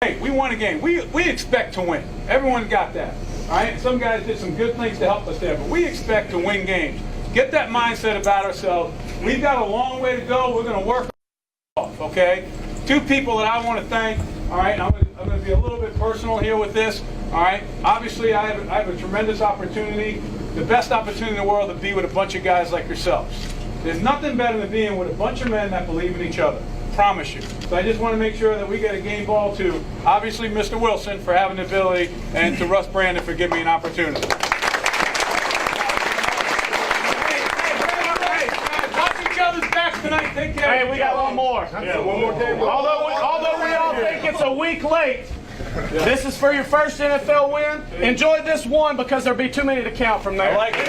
Hey, we won a game. We expect to win. Everyone got that. All right? Some guys did some good things to help us there, but we expect to win games. Get that mindset about ourselves. We've got a long way to go. We're going to work off, okay? Two people that I want to thank, all right? I'm going to be a little bit personal here with this, all right? Obviously, I have a tremendous opportunity, the best opportunity in the world to be with a bunch of guys like yourselves. There's nothing better than being with a bunch of men that believe in each other. Promise you. So I just want to make sure that we get a game ball to, obviously, Mr. Wilson for having the ability, and to Russ Brandon for giving me an opportunity. Tonight, take care. Hey, we got one more. Yeah, one more game. Although we all think it's a week late, this is for your first NFL win. Enjoy this one because there'll be too many to count from there. I like it.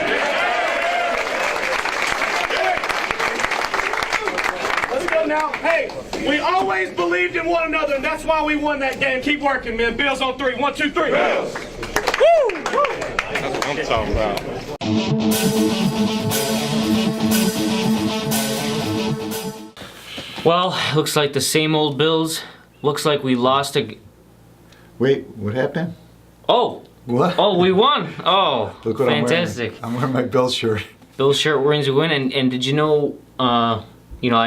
Let's go now. Hey, we always believed in one another, and that's why we won that game. Keep working, man. Bills on 3. 1, 2, 3. Bills. Woo! That's what I'm talking about. Well, looks like the same old Bills. Looks like we lost a... Wait, what happened? Oh! What? Oh, we won! Oh, Look what fantastic. I'm wearing my Bills shirt. Bill's shirt rings a win, and did you know, I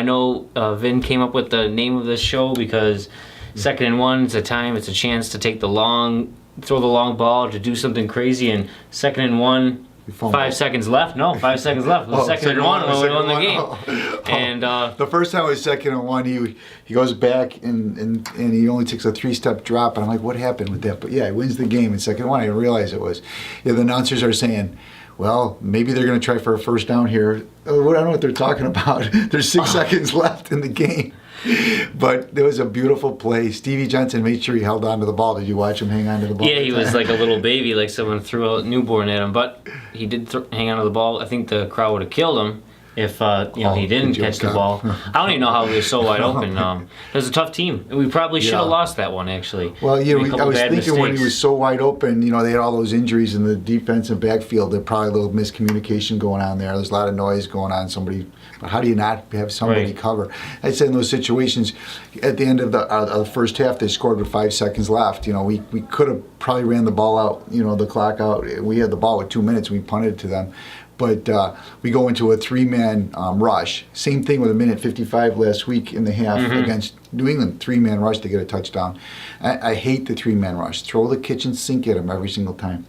know Vin came up with the name of this show because 2nd and 1, it's a chance to take throw the long ball, to do something crazy, and 2nd and 1, 5 seconds left. No, 5 seconds left. It was 2nd and 1 when we won the game. Oh. And the first time it was 2nd and 1, he goes back and he only takes a 3-step drop, and I'm like, what happened with that? But yeah, he wins the game in 2nd and 1. I didn't realize it was. Yeah, the announcers are saying, well, maybe they're going to try for a first down here. I don't know what they're talking about. There's 6 seconds left in the game. But there was a beautiful play. Stevie Johnson made sure he held on to the ball. Did you watch him hang on to the ball? yeah, he was like a little baby, like someone threw a newborn at him. But he did hang on to the ball. I think the crowd would have killed him if he didn't catch the ball. I don't even know how we were so wide open. It was a tough team. We probably should have lost that one, actually. Well, I was thinking mistakes. when he was so wide open, they had all those injuries in the defensive backfield. There's probably a little miscommunication going on there. There's a lot of noise going on. But how do you not have somebody cover? I said in those situations, at the end of the first half, they scored with 5 seconds left. We could have probably ran the ball out, the clock out. We had the ball with 2 minutes. We punted it to them. But we go into a 3-man rush. Same thing with 1:55 last week in the half against New England. 3-man rush to get a touchdown. I hate the 3-man rush. Throw the kitchen sink at him every single time.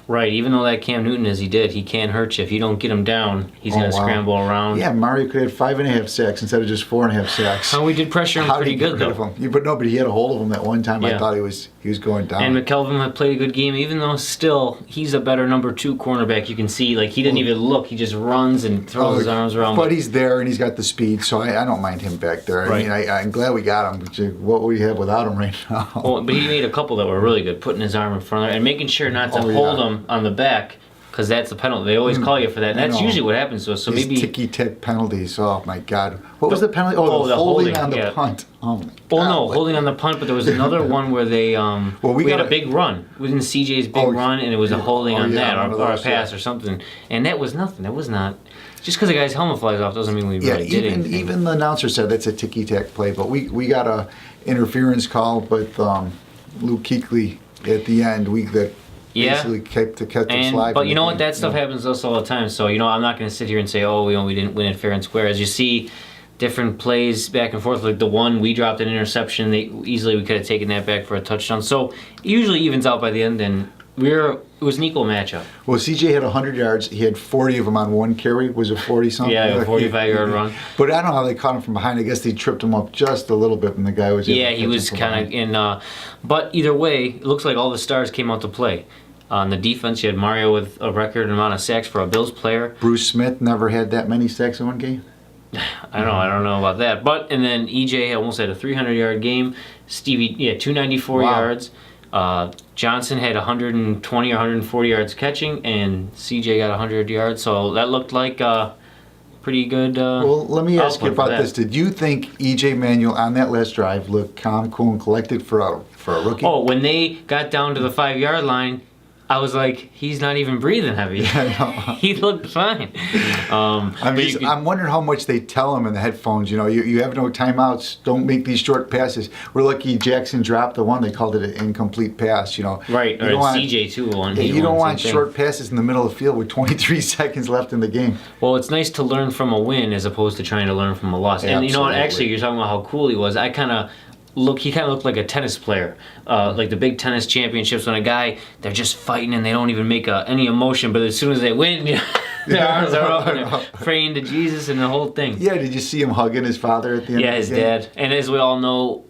Right, even though that Cam Newton, as he did, he can hurt you. If you don't get him down, he's going to scramble around. Yeah, Mario could have 5.5 sacks instead of just 4.5 sacks. We did pressure him pretty good, though. But he had a hold of him that one time. I thought he was going down. And McKelvin had played a good game, even though still he's a better number 2 cornerback. You can see, he didn't even look. He just runs and throws his arms around. But he's there and he's got the speed, so I don't mind him back there. Right. I mean, I'm glad we got him. But what would we have without him right now? Well, but he made a couple that were really good, putting his arm in front of it and making sure not to hold him on the back. Because that's the penalty. They always call you for that. And that's usually what happens to us. So these maybe ticky-tack penalties. Oh, my God. What was the penalty? Oh, the holding on the punt. Oh, my God. Well, no, holding on the punt, but there was another one where they we had a big run. Within CJ's big run, and it was a holding on that, or a pass or something. And that was nothing. That was not... Just because the guy's helmet flies off doesn't mean we really did anything. Even the announcer said that's a ticky-tack play. But we got a interference call with Luke Kuechly at the end. Basically kept the slide. But you know what? That stuff happens to us all the time. So, I'm not going to sit here and say, we didn't win it fair and square. As you see different plays back and forth, like the one we dropped an interception, we could have taken that back for a touchdown. So it usually evens out by the end, and it was an equal matchup. Well, CJ had 100 yards. He had 40 of them on one carry. Was it 40-something? Yeah, a 45-yard run. But I don't know how they caught him from behind. I guess they tripped him up just a little bit, and the guy was able to he was kind of in... but either way, it looks like all the stars came out to play. On the defense, you had Mario with a record amount of sacks for a Bills player. Bruce Smith never had that many sacks in one game. I don't know about that. And then EJ almost had a 300-yard game. Stevie, 294 yards. Johnson had 120 or 140 yards catching, and CJ got 100 yards. So that looked like pretty good. Well, let me ask you about this. Did you think EJ Manuel on that last drive looked calm, cool, and collected for a rookie? Oh, when they got down to the 5-yard line, I was like, he's not even breathing heavy. He looked fine. I'm wondering how much they tell him in the headphones. You know, you have no timeouts. Don't make these short passes. We're lucky Jackson dropped the one. They called it an incomplete pass. You know, Right. You Or don't want, CJ too. One. you don't want short passes in the middle of the field with 23 seconds left in the game. Well, it's nice to learn from a win as opposed to trying to learn from a loss. And you know what? Absolutely. Actually, you're talking about how cool he was. He kind of looked like a tennis player, like the big tennis championships when a guy, they're just fighting and they don't even make any emotion, but as soon as they win, their arms are up and they're praying to Jesus and the whole thing. Yeah, did you see him hugging his father at the end? Yeah, of his the game? dad. And as we all know,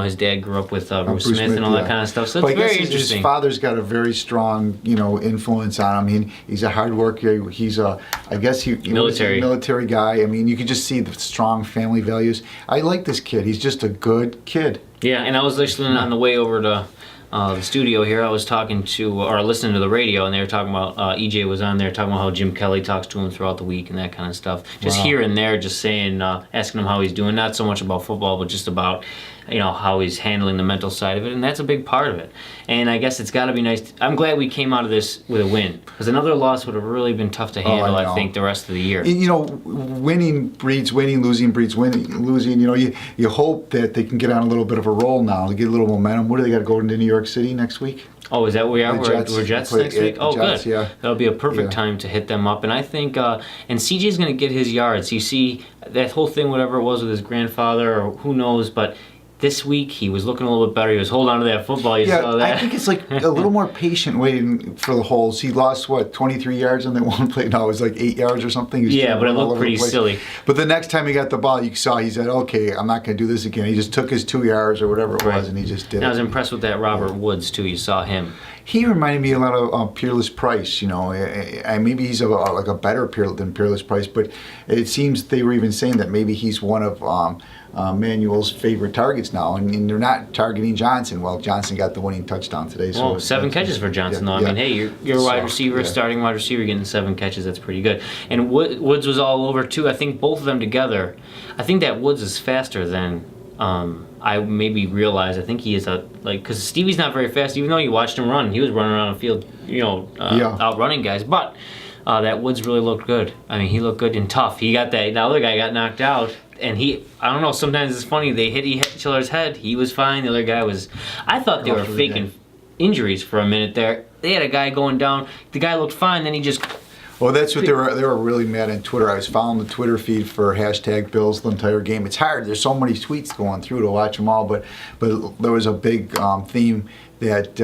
his dad grew up with Bruce Smith and all that yeah. kind of stuff. So But it's I guess very interesting. His father's got a very strong, influence on him. He's a hard worker. He's military guy. I mean, you can just see the strong family values. I like this kid. He's just a good kid. Yeah, and I was listening on the way over to the studio here. I was listening to the radio, and they were talking about EJ was on there talking about how Jim Kelly talks to him throughout the week and that kind of stuff. Just Wow. here and there, just saying, asking him how he's doing. Not so much about football, but just about how he's handling the mental side of it, and that's a big part of it. And I guess it's got to be nice. I'm glad we came out of this with a win, because another loss would have really been tough to handle. I think the rest of the year. Winning breeds winning, losing breeds losing. You hope that they can get on a little bit of a roll now, to get a little momentum. What do they got to go into New York City next week? Oh, is that where we are? We're Jets next week? Oh, Jets, good. yeah. That'll be a perfect Yeah. time to hit them up. And I think, and CJ's going to get his yards. You see, that whole thing, whatever it was with his grandfather, or who knows, but this week he was looking a little bit better. He was holding on to that football. You saw that. I think it's like a little more patient waiting for the holes. He lost, 23 yards on that one play? No, it was like 8 yards or something. He was Yeah, but it all looked over the pretty place. silly. But the next time he got the ball, you saw he said, okay, I'm not going to do this again. He just took his 2 yards or whatever it was, and he just did And I was it. impressed with that Robert Woods, too. You saw him. He reminded me a lot of Peerless Price. Maybe he's like a better than Peerless Price, but it seems they were even saying that maybe he's one of Manuel's favorite targets now, and they're not targeting Johnson. Well, Johnson got the winning touchdown today. So 7 catches for Johnson, though. I mean, hey, you're a wide receiver, starting wide receiver, getting 7 catches. That's pretty good. And Woods was all over, too. I think both of them together, I think that Woods is faster than I maybe realized. I think he is because Stevie's not very fast, even though you watched him run. He was running around the field, outrunning guys. But that Woods really looked good. I mean, he looked good and tough. The other guy got knocked out. And I don't know, sometimes it's funny, he hit each other's head. He was fine, the other guy was, I thought they were faking injuries for a minute there. They had a guy going down, the guy looked fine, then he just... Well, that's what they were really mad on Twitter. I was following the Twitter feed for #Bills the entire game. It's hard. There's so many tweets going through to watch them all, but there was a big theme that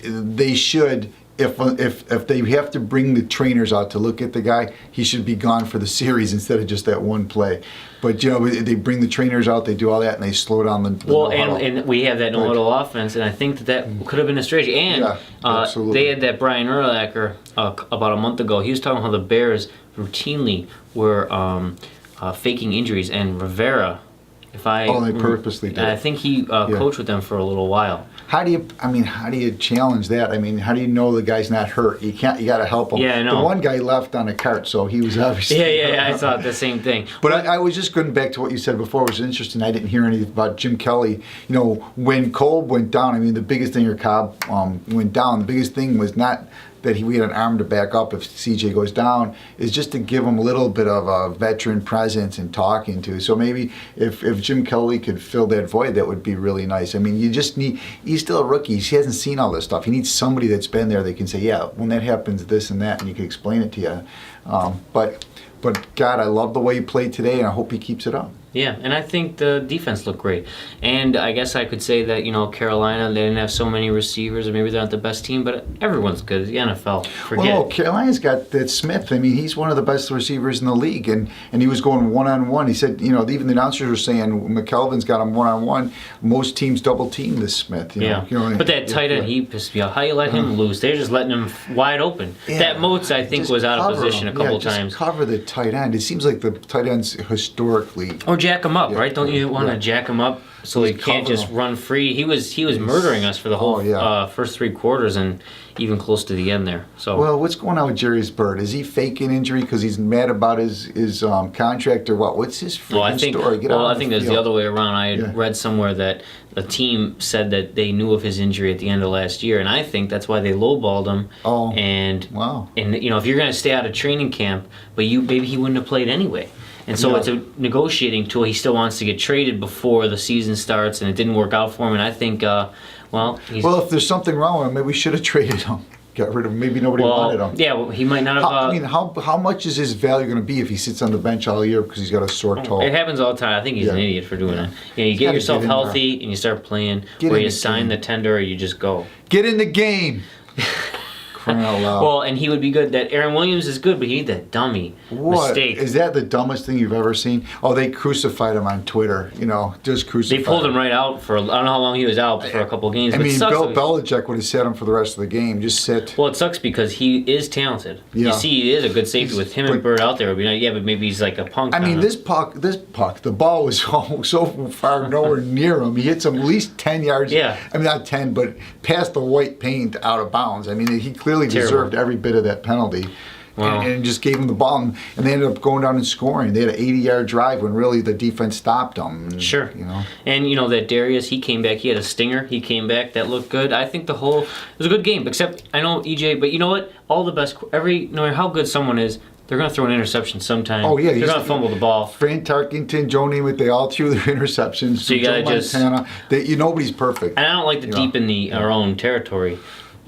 they should... If they have to bring the trainers out to look at the guy, he should be gone for the series instead of just that one play. But they bring the trainers out, they do all that, and they slow down the well, no-huddle. and we have that no-huddle offense, and I think that could have been a strategy. And absolutely. they had that Brian Urlacher about a month ago. He was talking how the Bears routinely were faking injuries, and Rivera, they purposely did. I think he coached with them for a little while. How do you challenge that? I mean, how do you know the guy's not hurt? You got to help him. Yeah, I know. The one guy left on a cart, so he was obviously... Yeah, I thought the same thing. But I was just going back to what you said before. It was interesting. I didn't hear anything about Jim Kelly. When Kolb went down, the biggest thing, or Cobb went down, the biggest thing was not that we had an arm to back up if CJ goes down, is just to give him a little bit of a veteran presence and talking to. So maybe if Jim Kelly could fill that void, that would be really nice. You just need, he's still a rookie. He hasn't seen all this stuff. He needs somebody that's been there that can say, yeah, when that happens, this and that, and you can explain it to you. But God, I love the way he played today, and I hope he keeps it up. Yeah, and I think the defense looked great. And I guess I could say that, Carolina, they didn't have so many receivers, or maybe they're not the best team, but everyone's good. The NFL, forget Well, it. Carolina's got that Smith. He's one of the best receivers in the league, and he was going one-on-one. He said, even the announcers were saying McKelvin's got him one-on-one. Most teams double-team this Smith. But that tight end, he pissed me off. How you let him loose? They're just letting him wide open. Yeah. That Moats, I think, Just was out of cover position him. a couple just times. Cover the tight end. It seems like the tight ends historically... Or jack him up, Yeah, right? Don't you want to yeah. jack him up? so he He's can't just covering. run free. He was murdering us for the whole Oh, yeah. first 3 quarters and even close to the end there. So Well, what's going on with Jarius Byrd? Is he faking injury because he's mad about his contract or what? What's his freaking well, I think story? Get out on I think the that's the field. other way around. I had Yeah. read somewhere that the team said that they knew of his injury at the end of last year, and I think that's why they lowballed him. Oh. And Wow. and if you're going to stay out of training camp, but maybe he wouldn't have played anyway. And so Yeah. it's a negotiating tool. He still wants to get traded before the season starts, and it didn't work out for him. And I think, he's Well, if there's something wrong with him, maybe we should have traded him. Got rid of him. Maybe nobody wanted him. yeah, well, he might not have. How much is his value going to be if he sits on the bench all year because he's got a sore toe? It happens all the time. I think he's an Yeah. idiot for doing Yeah. it. You gotta get yourself get in there. healthy and you start playing, Get or in you the sign game. the tender, or you just go. Get in the game. Crying out loud. Well, and he would be good. That Aaron Williams is good, but you need that dummy What mistake. is that? The dumbest thing you've ever seen? Oh, they crucified him on Twitter. Just crucified. They pulled him right out for I don't know how long he was out for a couple games. I but it mean, sucks. Bill Belichick would have sat him for the rest of the game. Just sit. Well, it sucks because he is talented. Yeah. You see, he is a good safety. With him and but- Bird out there, would be nice. Yeah, but maybe he's like a punk. I mean, kinda. this puck, the ball was so far nowhere near him. He hits him at least 10 yards. Yeah. I mean, not 10, but past the white paint out of bounds. I mean, he clearly Terrible. deserved every bit of that penalty. Wow. And just gave him the ball, and they ended up going down and scoring. They had an 80-yard drive when really the defense stopped them. And, Sure. And that Darius, he came back. He had a stinger. He came back. That looked good. I think it was a good game. Except I know EJ, but you know what? All the best. No matter how good someone is, they're gonna throw an interception sometime. Oh, yeah, they're gonna fumble the ball. Fran Tarkington, Joe Namath, they all threw their interceptions. So you gotta Joe just- Montana. Nobody's perfect. And I don't like to deep in our own territory.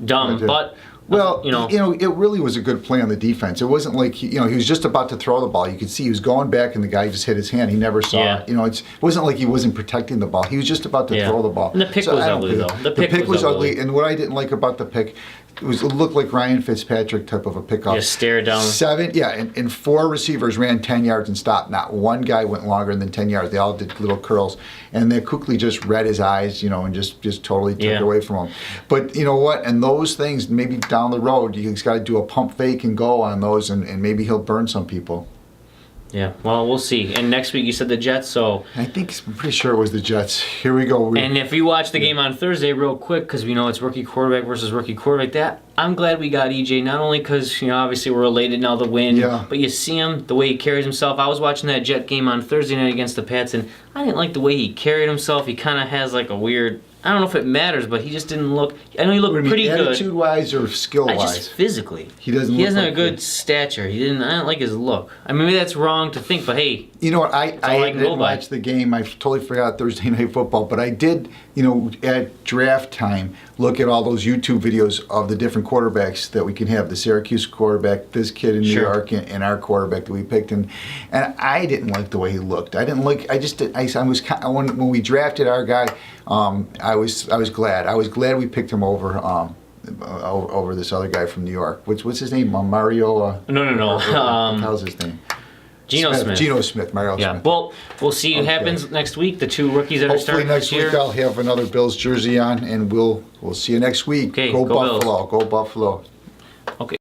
Dumb, Yeah. but Well, it really was a good play on the defense. It wasn't like he was just about to throw the ball. You could see he was going back, and the guy just hit his hand. He never saw Yeah. it. It wasn't like he wasn't protecting the ball. He was just about to Yeah. throw the ball. And the pick was I don't ugly, think- though. The pick was ugly. And what I didn't like about the pick, it looked like Ryan Fitzpatrick type of a pickup. Just stare down. And 4 receivers ran 10 yards and stopped. Not one guy went longer than 10 yards. They all did little curls. And they quickly just read his eyes, and just totally took it away from him. But you know what? And those things, maybe down the road, he's got to do a pump fake and go on those, and maybe he'll burn some people. Yeah, well, we'll see. And next week you said the Jets, so. I'm pretty sure it was the Jets. Here we go. And if you watch the game on Thursday real quick, because we know it's rookie quarterback versus rookie quarterback, I'm glad we got EJ, not only because, obviously we're elated now the win, Yeah. but you see him, the way he carries himself. I was watching that Jet game on Thursday night against the Pats, and I didn't like the way he carried himself. He kind of has like a weird, I don't know if it matters, but he just didn't look, I know he looked pretty good. Attitude-wise or skill-wise? Just physically. He doesn't He look doesn't like have a good it. stature. I don't like his look. I mean, maybe that's wrong to think, but hey. You know what? I all I can go didn't by. watch the game. I totally forgot Thursday Night Football, but I did, at draft time, look at all those YouTube videos of the different quarterbacks that we can have. The Syracuse quarterback, this kid in New Sure. York, and our quarterback that we picked. And I didn't like the way he looked. When we drafted our guy, I was glad. I was glad we picked him over this other guy from New York. What's his name? Mario? No. How's his name? Geno Smith. Geno Smith. Mario Yeah, Smith. well, we'll see what Okay. happens next week. The 2 rookies that are Hopefully starting next this year. week I'll have another Bills jersey on, and we'll see you next week. Okay, Go go Bills. Buffalo. Go Buffalo. Okay.